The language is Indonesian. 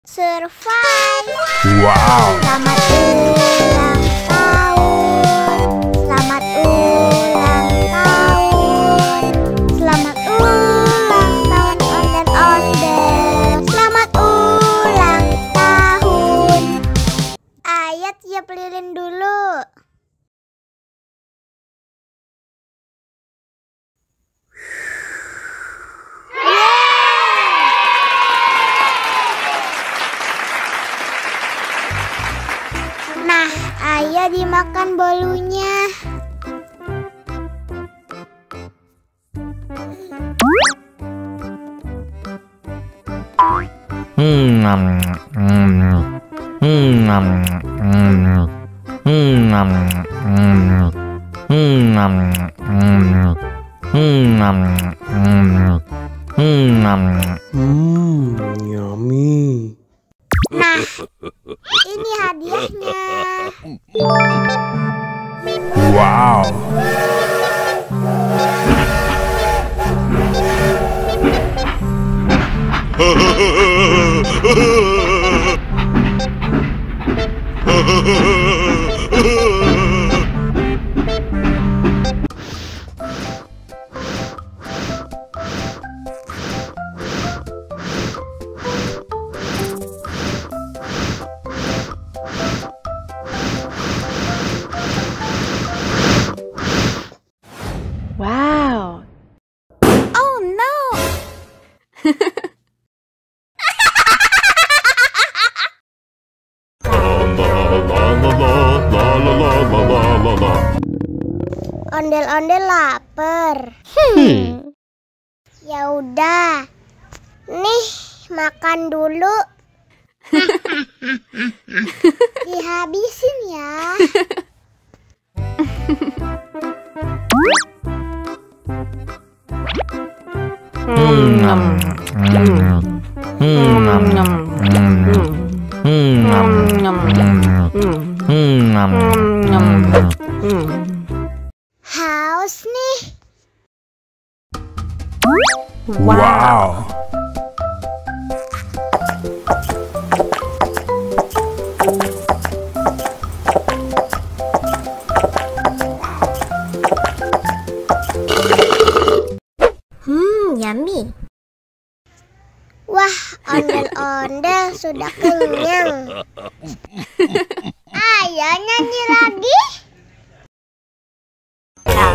Survive. Wow. Selamat ulang tahun. Selamat ulang tahun. Selamat ulang tahun ondel-ondel. Selamat ulang tahun. Ayat tiup lilin dulu. Nah, ayah dimakan bolunya. Yummy. Nah, ini hadiahnya. Wow. Wow. Oh no. Ondel-ondel lapar. Ya udah. Nih, makan dulu. Dihabisin ya. Haus nih. Wow. Yummy. Wah, ondel-ondel sudah kenyang. Ayo nyanyi lagi. La